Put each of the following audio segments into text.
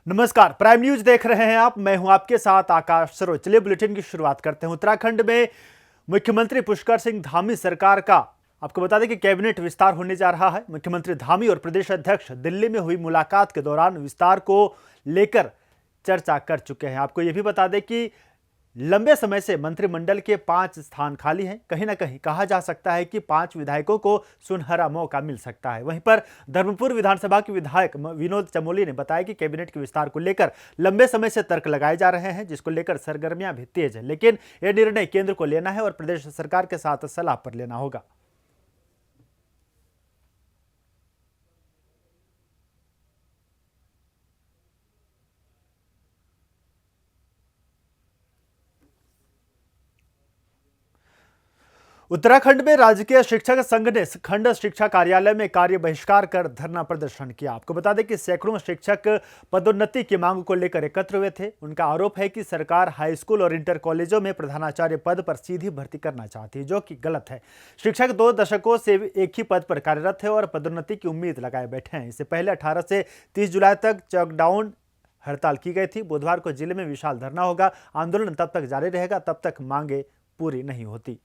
नमस्कार, prime news देख रहे हैं आप। मैं हूं आपके साथ आकाश सरोज। चलिए बुलेटिन की शुरुआत करते हैं। उत्तराखंड में मुख्यमंत्री पुष्कर सिंह धामी सरकार का आपको बता दें कि कैबिनेट विस्तार होने जा रहा है। मुख्यमंत्री धामी और प्रदेश अध्यक्ष दिल्ली में हुई मुलाकात के दौरान विस्तार को लेकर चर्चा कर चुके हैं। आपको यह भी बता दें कि लंबे समय से मंत्रिमंडल के 5 स्थान खाली हैं। कहीं ना कहीं कहा जा सकता है कि 5 विधायकों को सुनहरा मौका मिल सकता है। वहीं पर धर्मपुर विधानसभा के विधायक विनोद चमोली ने बताया कि कैबिनेट के विस्तार को लेकर लंबे समय से तर्क लगाए जा रहे हैं, जिसको लेकर सरगर्मियां भी तेज है, लेकिन यह निर्णय केंद्र को लेना है और प्रदेश सरकार के साथ सलाह पर लेना होगा। उत्तराखंड में राजकीय शिक्षक संघ ने खंड शिक्षा कार्यालय में कार्य बहिष्कार कर धरना प्रदर्शन किया। आपको बता दें कि सैकड़ों शिक्षक पदोन्नति की मांग को लेकर एकत्र हुए थे। उनका आरोप है कि सरकार हाई स्कूल और इंटर कॉलेजों में प्रधानाचार्य पद पर सीधी भर्ती करना चाहती है, जो कि गलत है। शिक्षक 2 दशकों से एक ही पद पर कार्यरत है और पदोन्नति की उम्मीद लगाए बैठे हैं। इससे पहले 18 से 30 जुलाई तक चॉकडाउन हड़ताल की गई थी। बुधवार को जिले में विशाल धरना होगा। आंदोलन तब तक जारी रहेगा, तब तक मांगे पूरी नहीं होती।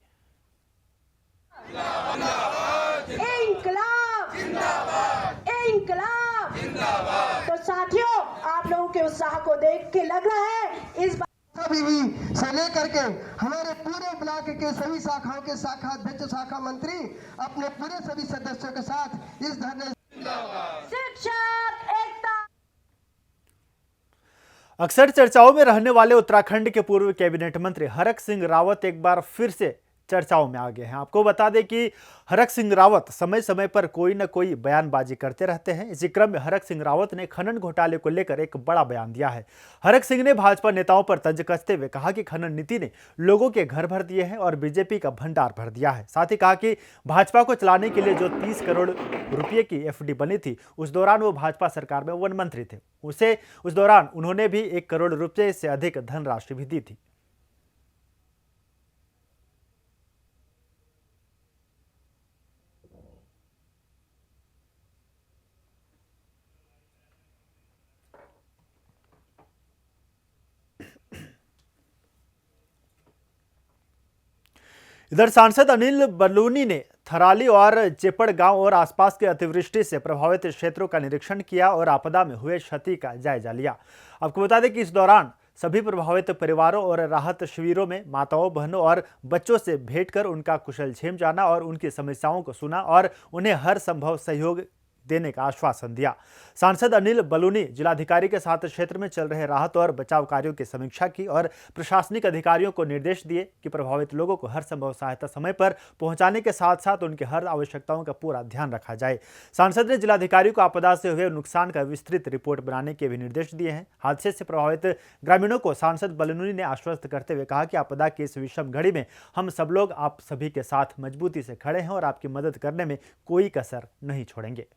इंकलाब जिंदाबाद, इंकलाब जिंदाबाद। तो साथियों, आप लोगों के उत्साह को देख के लग रहा है इस सभी से लेकर के हमारे पूरे ब्लॉक के सभी शाखाओं के शाखा अध्यक्ष, शाखा मंत्री अपने पूरे सभी सदस्यों के साथ इस धरने शिक्षक एकता। अक्सर चर्चाओं में रहने वाले उत्तराखंड के पूर्व कैबिनेट मंत्री हरक सिंह रावत एक बार फिर से चर्चाओं में आ गए हैं। आपको बता दें कि हरक सिंह रावत समय समय पर कोई न कोई बयानबाजी करते रहते हैं। इसी क्रम में हरक सिंह रावत ने खनन घोटाले को लेकर एक बड़ा बयान दिया है। हरक सिंह ने भाजपा नेताओं पर तंज कसते हुए कहा कि खनन नीति ने लोगों के घर भर दिए हैं और बीजेपी का भंडार भर दिया है। साथ ही कहा कि भाजपा को चलाने के लिए जो 30 करोड़ रुपये की एफडी बनी थी, उस दौरान वो भाजपा सरकार में वन मंत्री थे। उस दौरान उन्होंने भी 1 करोड़ रुपये से अधिक धनराशि भी दी थी। इधर सांसद अनिल बलूनी ने थराली और चेपड़ गांव और आसपास के अतिवृष्टि से प्रभावित क्षेत्रों का निरीक्षण किया और आपदा में हुए क्षति का जायजा लिया। आपको बता दें कि इस दौरान सभी प्रभावित परिवारों और राहत शिविरों में माताओं, बहनों और बच्चों से भेंट कर उनका कुशलक्षेम जाना और उनकी समस्याओं को सुना और उन्हें हर संभव सहयोग देने का आश्वासन दिया। सांसद अनिल बलूनी जिलाधिकारी के साथ क्षेत्र में चल रहे राहत और बचाव कार्यों की समीक्षा की और प्रशासनिक अधिकारियों को निर्देश दिए कि प्रभावित लोगों को हर संभव सहायता समय पर पहुंचाने के साथ साथ उनकी हर आवश्यकताओं का पूरा ध्यान रखा जाए। सांसद ने जिलाधिकारी को आपदा से हुए नुकसान का विस्तृत रिपोर्ट बनाने के भी निर्देश दिए हैं। हादसे से प्रभावित ग्रामीणों को सांसद बलूनी ने आश्वस्त करते हुए कहा कि आपदा की इस विषम घड़ी में हम सब लोग आप सभी के साथ मजबूती से खड़े हैं और आपकी मदद करने में कोई कसर नहीं छोड़ेंगे।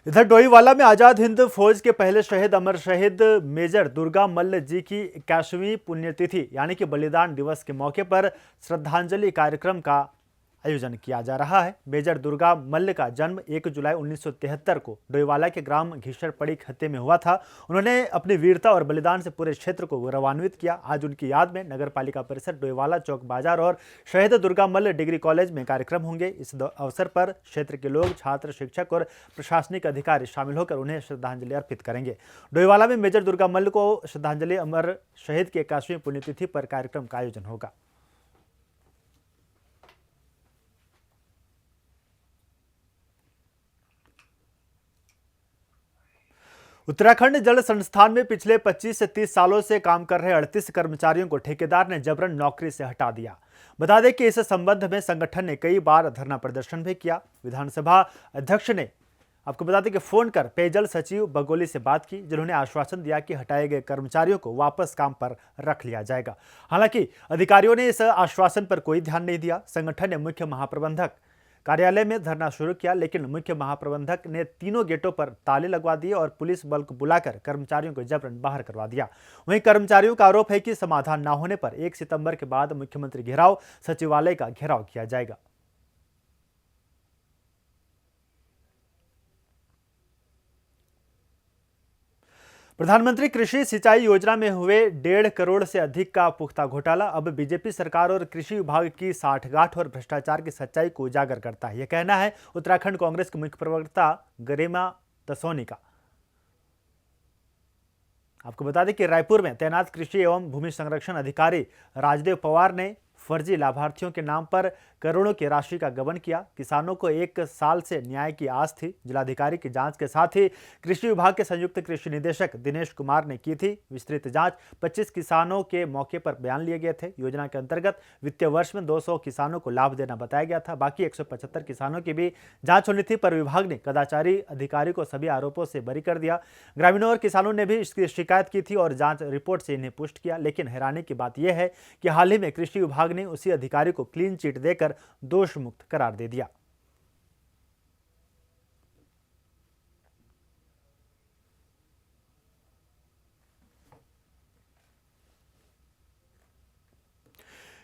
इधर डोईवाला में आजाद हिंद फौज के पहले शहीद अमर शहीद मेजर दुर्गा मल्ल जी की 81वीं पुण्यतिथि यानी कि बलिदान दिवस के मौके पर श्रद्धांजलि कार्यक्रम का आयोजन किया जा रहा है। मेजर दुर्गा मल्ल का जन्म 1 जुलाई 1973 को डोईवाला के ग्राम घिसरपड़ी खत्ते में हुआ था। उन्होंने अपनी वीरता और बलिदान से पूरे क्षेत्र को गौरवान्वित किया। आज उनकी याद में नगर पालिका परिसर, डोईवाला चौक बाजार और शहीद दुर्गा मल्ल डिग्री कॉलेज में कार्यक्रम होंगे। इस अवसर पर क्षेत्र के लोग, छात्र, शिक्षक और प्रशासनिक अधिकारी शामिल होकर उन्हें श्रद्धांजलि अर्पित करेंगे। डोईवाला में मेजर दुर्गा मल्ल को श्रद्धांजलि अमर शहीद की 81वीं पुण्यतिथि पर कार्यक्रम का आयोजन होगा। उत्तराखंड जल संस्थान में पिछले 25 से 30 सालों से काम कर रहे 38 कर्मचारियों को ठेकेदार ने जबरन नौकरी से हटा दिया। बता दें कि इस संबंध में संगठन ने कई बार धरना प्रदर्शन भी किया। विधानसभा अध्यक्ष ने आपको बता दें कि फोन कर पेयजल सचिव बगोली से बात की, जिन्होंने आश्वासन दिया कि हटाए गए कर्मचारियों को वापस काम पर रख लिया जाएगा। हालांकि अधिकारियों ने इस आश्वासन पर कोई ध्यान नहीं दिया। संगठन ने मुख्य महाप्रबंधक कार्यालय में धरना शुरू किया, लेकिन मुख्य महाप्रबंधक ने तीनों गेटों पर ताले लगवा दिए और पुलिस बल को बुलाकर कर्मचारियों को जबरन बाहर करवा दिया। वहीं कर्मचारियों का आरोप है कि समाधान न होने पर 1 सितंबर के बाद मुख्यमंत्री घेराव सचिवालय का घेराव किया जाएगा। प्रधानमंत्री कृषि सिंचाई योजना में हुए 1.5 करोड़ से अधिक का पुख्ता घोटाला अब बीजेपी सरकार और कृषि विभाग की साठगांठ और भ्रष्टाचार की सच्चाई को उजागर करता है। यह कहना है उत्तराखंड कांग्रेस के मुख्य प्रवक्ता गरिमा दसोनी का। आपको बता दें कि रायपुर में तैनात कृषि एवं भूमि संरक्षण अधिकारी राजदेव पवार ने फर्जी लाभार्थियों के नाम पर करोड़ों की राशि का गबन किया। किसानों को 1 साल से न्याय की आस थी। जिलाधिकारी की जांच के साथ ही कृषि विभाग के संयुक्त कृषि निदेशक दिनेश कुमार ने की थी विस्तृत जांच। 25 किसानों के मौके पर बयान लिए गए थे। योजना के अंतर्गत वित्तीय वर्ष में 200 किसानों को लाभ देना बताया गया था। बाकी 175 किसानों की भी जांच होनी थी, पर विभाग ने कदाचारी अधिकारी को सभी आरोपों से बरी कर दिया। ग्रामीणों और किसानों ने भी इसकी शिकायत की थी और जांच रिपोर्ट से इन्हें पुष्ट किया। लेकिन हैरानी की बात यह है कि हाल ही में कृषि विभाग ने उसी अधिकारी को क्लीन चिट देकर दोष मुक्त करार दे दिया।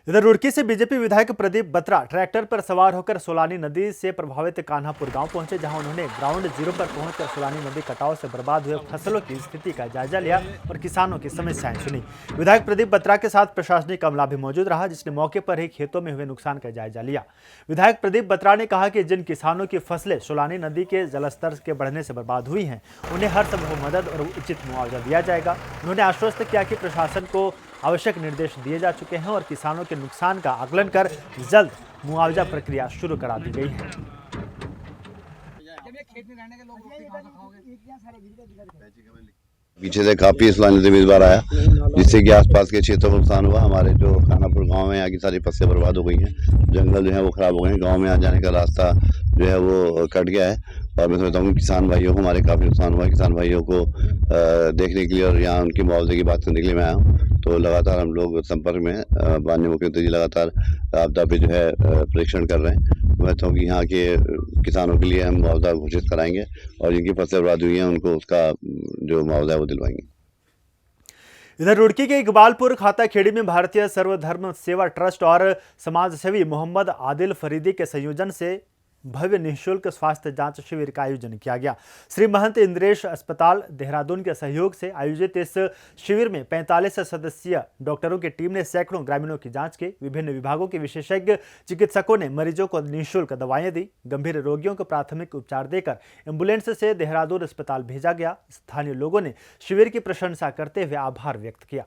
इधर रुड़की से बीजेपी विधायक प्रदीप बत्रा ट्रैक्टर पर सवार होकर सोलानी नदी से प्रभावित कान्हापुर गांव पहुंचे, जहां उन्होंने ग्राउंड जीरो पर पहुंचकर सोलानी नदी कटाव से बर्बाद हुए फसलों की स्थिति का जायजा लिया और किसानों की समस्याएं सुनी। विधायक प्रदीप बत्रा के साथ प्रशासनिक अमला भी मौजूद रहा, जिसने मौके पर ही खेतों में हुए नुकसान का जायजा लिया। विधायक प्रदीप बत्रा ने कहा कि जिन किसानों की फसलें सोलानी नदी के जलस्तर के बढ़ने से बर्बाद हुई हैं, उन्हें हर संभव मदद और उचित मुआवजा दिया जाएगा। उन्होंने आश्वस्त किया कि प्रशासन को आवश्यक निर्देश दिए जा चुके हैं और किसानों के नुकसान का आकलन कर जल्द मुआवजा प्रक्रिया शुरू करा दी गई है। पीछे से काफी सोलानी नदी में इस बार आया, जिससे कि आसपास के क्षेत्रों में नुकसान हुआ। हमारे जो कान्हापुर गांव में यहाँ की सारी फसलें बर्बाद हो गई हैं, जंगल जो है वो खराब हो गए हैं, गांव में आ जाने का रास्ता जो है वो कट गया है। और मैं समझता हूँ किसान भाइयों को हमारे काफी नुकसान हुआ है। किसान भाइयों को देखने के लिए और यहाँ उनके मुआवजे की बात करने के लिए मैं आया हूँ। तो लगातार हम लोग संपर्क में माननीय मुख्यमंत्री जी लगातार आपदा पे जो है परीक्षण कर रहे हैं। मैं चाहूँ कि यहाँ के किसानों के लिए हम मुआवजा घोषित कराएंगे और जिनकी फसलें बर्बाद हुई हैं उनको उसका जो मुआवजा है वो दिलवाएंगे। इधर रुड़की के इकबालपुर खाताखेड़ी में भारतीय सर्वधर्म सेवा ट्रस्ट और समाजसेवी मोहम्मद आदिल फरीदी के संयोजन से भव्य निःशुल्क स्वास्थ्य जांच शिविर का आयोजन किया गया। श्री महंत इंद्रेश अस्पताल देहरादून के सहयोग से आयोजित इस शिविर में 45 सदस्यीय डॉक्टरों की टीम ने सैकड़ों ग्रामीणों की जांच की। विभिन्न विभागों के विशेषज्ञ चिकित्सकों ने मरीजों को निःशुल्क दवाएं दी। गंभीर रोगियों को प्राथमिक उपचार देकर एम्बुलेंस से देहरादून अस्पताल भेजा गया। स्थानीय लोगों ने शिविर की प्रशंसा करते हुए आभार व्यक्त किया।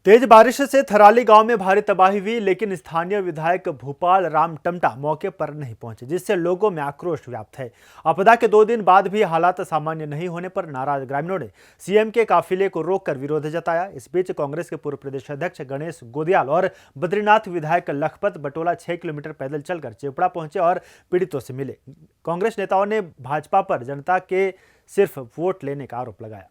तेज बारिश से थराली गांव में भारी तबाही हुई, लेकिन स्थानीय विधायक भूपाल राम टमटा मौके पर नहीं पहुंचे, जिससे लोगों में आक्रोश व्याप्त है। आपदा के 2 दिन बाद भी हालात सामान्य नहीं होने पर नाराज ग्रामीणों ने सीएम के काफिले को रोककर विरोध जताया। इस बीच कांग्रेस के पूर्व प्रदेश अध्यक्ष गणेश गोदियाल और बद्रीनाथ विधायक लखपत बटोला 6 किलोमीटर पैदल चलकर चेपड़ा पहुंचे और पीड़ितों से मिले। कांग्रेस नेताओं ने भाजपा पर जनता के सिर्फ वोट लेने का आरोप लगाया।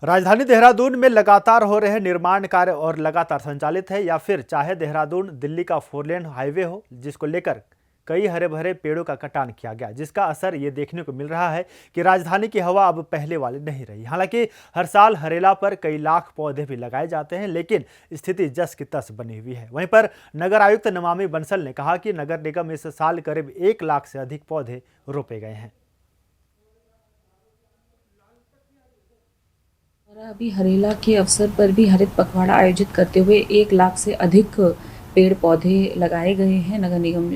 राजधानी देहरादून में लगातार हो रहे निर्माण कार्य और लगातार संचालित है, या फिर चाहे देहरादून दिल्ली का 4 लेन हाईवे हो, जिसको लेकर कई हरे भरे पेड़ों का कटान किया गया, जिसका असर ये देखने को मिल रहा है कि राजधानी की हवा अब पहले वाली नहीं रही। हालांकि हर साल हरेला पर कई लाख पौधे भी लगाए जाते हैं, लेकिन स्थिति जस की तस बनी हुई है। वहीं पर नगर आयुक्त नमामि बंसल ने कहा कि नगर निगम इस साल करीब 1 लाख से अधिक पौधे रोपे गए हैं। अभी हरेला के अवसर पर भी हरित पखवाड़ा आयोजित करते हुए 1 लाख से अधिक पेड़ पौधे लगाए गए हैं नगर निगम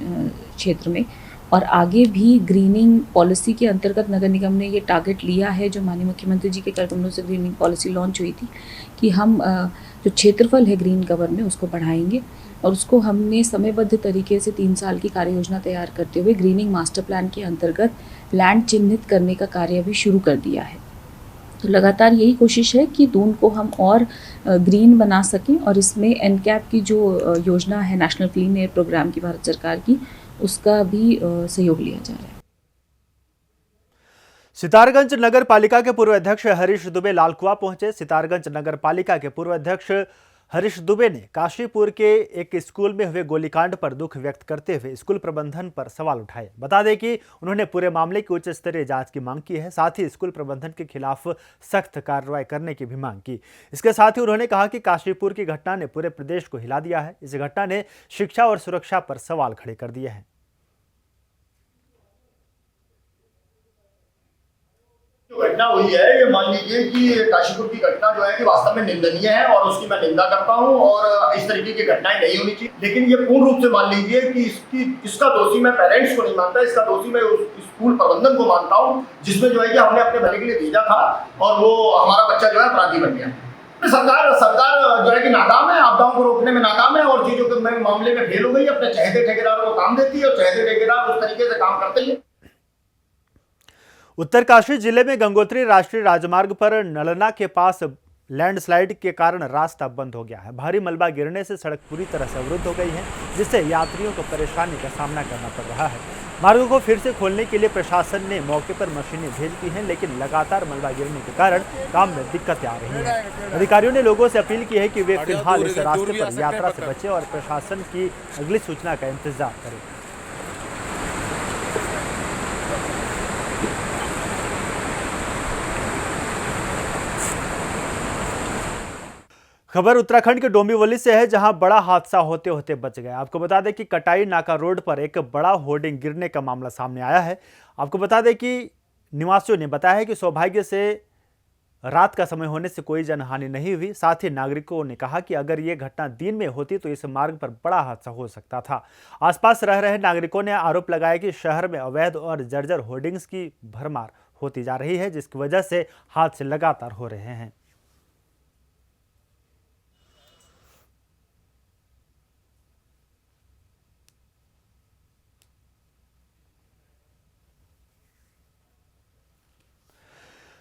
क्षेत्र में। और आगे भी ग्रीनिंग पॉलिसी के अंतर्गत नगर निगम ने ये टारगेट लिया है, जो माननीय मुख्यमंत्री जी के करकमलों से ग्रीनिंग पॉलिसी लॉन्च हुई थी, कि हम जो क्षेत्रफल है ग्रीन कवर में उसको बढ़ाएंगे। और उसको हमने समयबद्ध तरीके से 3 साल की कार्य योजना तैयार करते हुए ग्रीनिंग मास्टर प्लान के अंतर्गत लैंड चिन्हित करने का कार्य भी शुरू कर दिया है। तो लगातार यही कोशिश है कि दून को हम और ग्रीन बना सकें और इसमें एनकैप की जो योजना है नेशनल क्लीन एयर प्रोग्राम की भारत सरकार की, उसका भी सहयोग लिया जा रहा है। सितारगंज नगर पालिका के पूर्व अध्यक्ष हरीश दुबे लालकुआं पहुंचे। सितारगंज नगर पालिका के पूर्व अध्यक्ष हरीश दुबे ने काशीपुर के एक स्कूल में हुए गोलीकांड पर दुख व्यक्त करते हुए स्कूल प्रबंधन पर सवाल उठाए। बता दें कि उन्होंने पूरे मामले की उच्च स्तरीय जांच की मांग की है। साथ ही स्कूल प्रबंधन के खिलाफ सख्त कार्रवाई करने की भी मांग की। इसके साथ ही उन्होंने कहा कि काशीपुर की घटना ने पूरे प्रदेश को हिला दिया है। इस घटना ने शिक्षा और सुरक्षा पर सवाल खड़े कर दिए हैं। जो घटना हुई है, ये मान लीजिए कि काशीपुर की घटना जो है कि वास्तव में निंदनीय है और उसकी मैं निंदा करता हूं और इस तरीके की घटनाएं नहीं होनी चाहिए। लेकिन ये पूर्ण रूप से मान लीजिए कि इसका दोषी मैं पेरेंट्स को नहीं मानता, इसका दोषी मैं उस स्कूल प्रबंधन को मानता हूं, जिसमें जो है कि हमने अपने भले के लिए भेजा था और वो हमारा बच्चा जो है अपराधी बन गया। सरकार जो है कि नाकाम है, आपदाओं को रोकने में नाकाम है और चीजों के मामले में फेल हो गई। अपने चहेते ठेकेदारों को काम देती है और चहेते ठेकेदार उस तरीके से काम करते हैं। उत्तरकाशी जिले में गंगोत्री राष्ट्रीय राजमार्ग पर नलना के पास लैंडस्लाइड के कारण रास्ता बंद हो गया है। भारी मलबा गिरने से सड़क पूरी तरह से अवरुद्ध हो गई है, जिससे यात्रियों को परेशानी का सामना करना पड़ रहा है। मार्गों को फिर से खोलने के लिए प्रशासन ने मौके पर मशीनें भेज दी हैं, लेकिन लगातार मलबा गिरने के कारण काम में दिक्कतें आ रही हैं। अधिकारियों ने लोगों से अपील की है कि वे फिलहाल इस रास्ते पर यात्रा से बचें और प्रशासन की अगली सूचना का इंतजार करें। खबर उत्तराखंड के डोंबिवली से है, जहां बड़ा हादसा होते होते बच गया। आपको बता दें कि कटाई नाका रोड पर एक बड़ा होर्डिंग गिरने का मामला सामने आया है। आपको बता दें कि निवासियों ने बताया है कि सौभाग्य से रात का समय होने से कोई जनहानि नहीं हुई। साथ ही नागरिकों ने कहा कि अगर ये घटना दिन में होती तो इस मार्ग पर बड़ा हादसा हो सकता था। आसपास रह रहे नागरिकों ने आरोप लगाया कि शहर में अवैध और जर्जर होर्डिंग्स की भरमार होती जा रही है, जिसकी वजह से हादसे लगातार हो रहे हैं।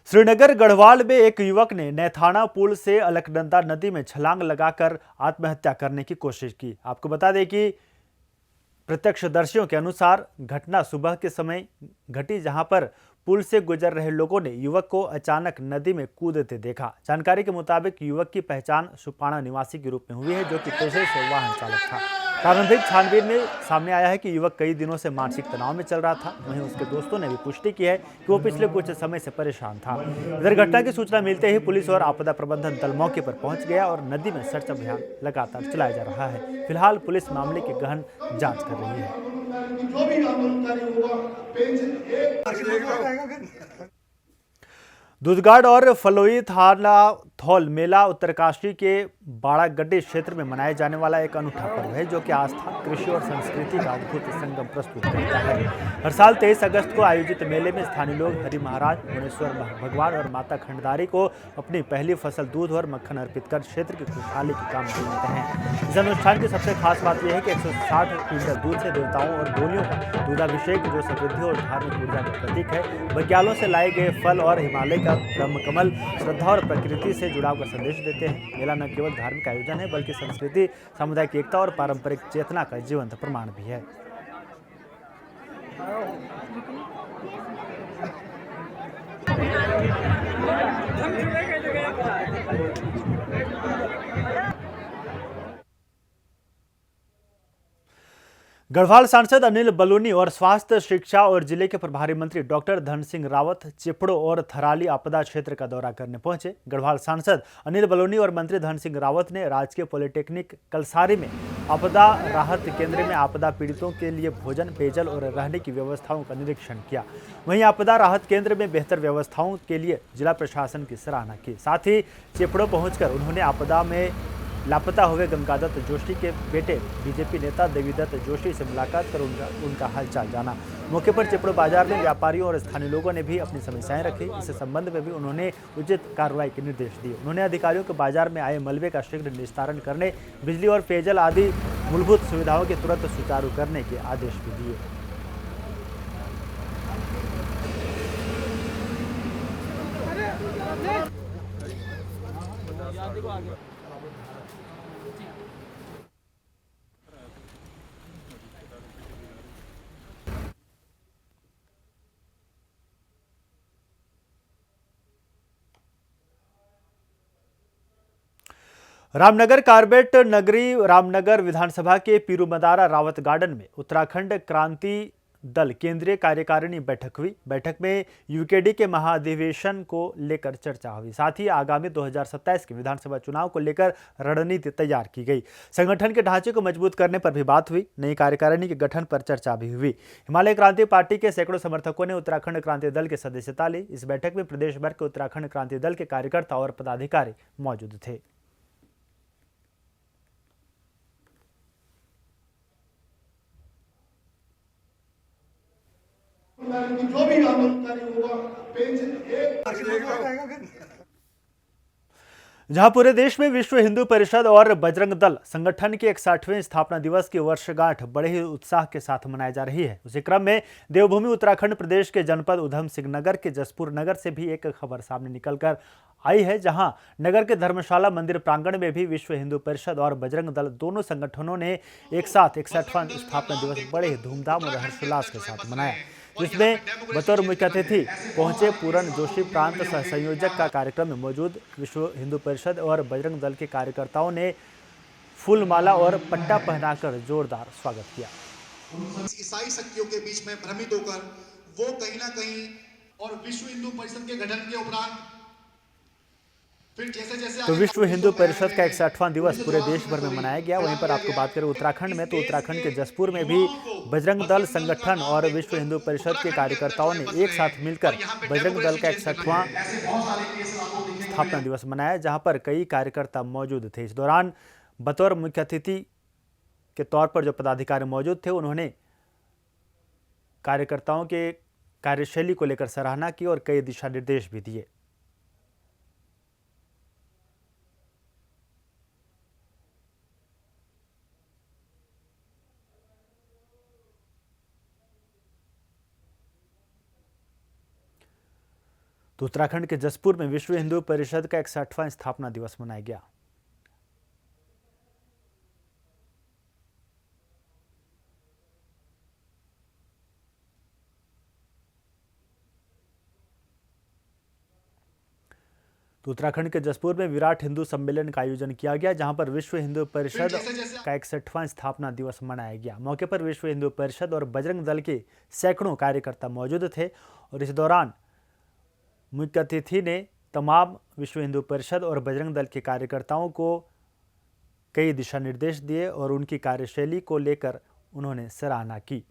श्रीनगर गढ़वाल में एक युवक ने नैथाना पुल से अलकनंदा नदी में छलांग लगाकर आत्महत्या करने की कोशिश की। आपको बता दें कि प्रत्यक्षदर्शियों के अनुसार घटना सुबह के समय घटी, जहां पर पुल से गुजर रहे लोगों ने युवक को अचानक नदी में कूदते देखा। जानकारी के मुताबिक युवक की पहचान सुपाणा निवासी के रूप में हुई है, जो कि पेशे से वाहन चालक था। प्रारंभिक छानबीन में सामने आया है कि युवक कई दिनों से मानसिक तनाव में चल रहा था। वहीं उसके दोस्तों ने भी पुष्टि की है कि वो पिछले कुछ समय से परेशान था। इधर घटना की सूचना मिलते ही पुलिस और आपदा प्रबंधन दल मौके पर पहुंच गया और नदी में सर्च अभियान लगातार चलाया जा रहा है। फिलहाल पुलिस मामले की गहन जांच कर रही है। दूधगाड़ और फलोई थाना थौल मेला उत्तरकाशी के बाड़ागड्डी क्षेत्र में मनाए जाने वाला एक अनूठा पर्व है, जो कि आस्था, कृषि और संस्कृति का अद्भुत संगम प्रस्तुत करता है। हर साल 23 अगस्त को आयोजित मेले में स्थानीय लोग हरि महाराज, मुनेश्वर भगवान और माता खंडदारी को अपनी पहली फसल दूध और मक्खन अर्पित कर क्षेत्र की खुशहाली की कामना करते हैं। इस अनुष्ठान की सबसे खास बात यह है कि 160 क्विंटल दूध से देवताओं और गोलियों का दूधाभिषेक, जो समृद्धि और धार्मिक ऊर्जा का प्रतीक है। बग्यालों से लाए गए फल और हिमालय का ब्रह्मकमल श्रद्धा और प्रकृति से जुड़ाव का संदेश देते हैं। मेला न केवल धार्मिक आयोजन है, बल्कि संस्कृति, सामुदायिक एकता और पारंपरिक चेतना का जीवंत प्रमाण भी है। गढ़वाल सांसद अनिल बलूनी और स्वास्थ्य, शिक्षा और जिले के प्रभारी मंत्री डॉक्टर धन सिंह रावत चिपड़ो और थराली आपदा क्षेत्र का दौरा करने पहुंचे। गढ़वाल सांसद अनिल बलूनी और मंत्री धन सिंह रावत ने राजकीय पॉलिटेक्निक कलसारी में आपदा राहत केंद्र में आपदा पीड़ितों के लिए भोजन, पेयजल और रहने की व्यवस्थाओं का निरीक्षण किया। वहीं आपदा राहत केंद्र में बेहतर व्यवस्थाओं के लिए जिला प्रशासन की सराहना की। साथ ही चिपड़ो पहुंचकर उन्होंने आपदा में लापता हुए गंगादत्त जोशी के बेटे बीजेपी नेता देवीदत्त जोशी से मुलाकात कर उनका हालचाल जाना। मौके पर चिपड़ो बाजार में व्यापारियों और स्थानीय लोगों ने भी अपनी समस्याएं रखी। इस संबंध में भी उन्होंने उचित कार्रवाई के निर्देश दिए। उन्होंने अधिकारियों को बाजार में आए मलबे का शीघ्र निस्तारण करने, बिजली और पेयजल आदि मूलभूत सुविधाओं के तुरंत सुचारू करने के आदेश भी दिए। रामनगर कारबेट नगरी रामनगर विधानसभा के पीरूमदारा रावत गार्डन में उत्तराखंड क्रांति दल केंद्रीय कार्यकारिणी बैठक हुई। बैठक में यूकेडी के महाधिवेशन को लेकर चर्चा हुई। साथ ही आगामी 2027 के विधानसभा चुनाव को लेकर रणनीति तैयार की गई। संगठन के ढांचे को मजबूत करने पर भी बात हुई। नई कार्यकारिणी के गठन पर चर्चा भी हुई। हिमालय क्रांति पार्टी के सैकड़ों समर्थकों ने उत्तराखंड क्रांति दल की सदस्यता ली। इस बैठक में प्रदेश भर के उत्तराखंड क्रांति दल के कार्यकर्ता और पदाधिकारी मौजूद थे। जो भी आंदोलन होगा पेंशन जहां पूरे देश में विश्व हिंदू परिषद और बजरंग दल संगठन के 61वें स्थापना दिवस की वर्षगांठ बड़े ही उत्साह के साथ मनाई जा रही है, उसी क्रम में देवभूमि उत्तराखंड प्रदेश के जनपद उधम सिंह नगर के जसपुर नगर से भी एक खबर सामने निकलकर आई है, जहां नगर के धर्मशाला मंदिर प्रांगण में भी विश्व हिंदू परिषद और बजरंग दल दोनों संगठनों ने एक साथ 61वां स्थापना दिवस बड़े ही धूमधाम और हर्षोल्लास के साथ मनाया, जिसमें बतौर मुख्य अतिथि पहुंचे पूरन जोशी प्रांत सह संयोजक का कार्यक्रम में मौजूद विश्व हिंदू परिषद और बजरंग दल के कार्यकर्ताओं ने फूलमाला और पट्टा पहनाकर जोरदार स्वागत किया। ईसाई शक्तियों के बीच में भ्रमित होकर वो कहीं ना कहीं और विश्व हिंदू परिषद के गठन के उपरांत फिर जैसे तो विश्व हिंदू परिषद का 61वां दिवस पूरे देश भर में मनाया गया। वहीं पर आपको बात करें उत्तराखंड में, तो उत्तराखंड के जसपुर में भी बजरंग दल संगठन और विश्व हिंदू परिषद के कार्यकर्ताओं ने एक साथ मिलकर बजरंग दल का 61वां स्थापना दिवस मनाया, जहां पर कई कार्यकर्ता मौजूद थे। इस दौरान बतौर मुख्य अतिथि के तौर पर जो पदाधिकारी मौजूद थे, उन्होंने कार्यकर्ताओं के कार्यशैली को लेकर सराहना की और कई दिशा निर्देश भी दिए। तो उत्तराखंड के जसपुर में विश्व हिंदू परिषद का 61वां स्थापना दिवस मनाया गया। तो उत्तराखंड के जसपुर में विराट हिंदू सम्मेलन का आयोजन किया गया, जहां पर विश्व हिंदू परिषद का 61वां स्थापना दिवस मनाया गया। मौके पर विश्व हिंदू परिषद और बजरंग दल के सैकड़ों कार्यकर्ता मौजूद थे और इस दौरान मुख्य अतिथि ने तमाम विश्व हिंदू परिषद और बजरंग दल के कार्यकर्ताओं को कई दिशा निर्देश दिए और उनकी कार्यशैली को लेकर उन्होंने सराहना की।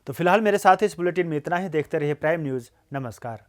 तो फिलहाल मेरे साथ इस बुलेटिन में इतना ही। देखते रहिए प्राइम न्यूज़। नमस्कार।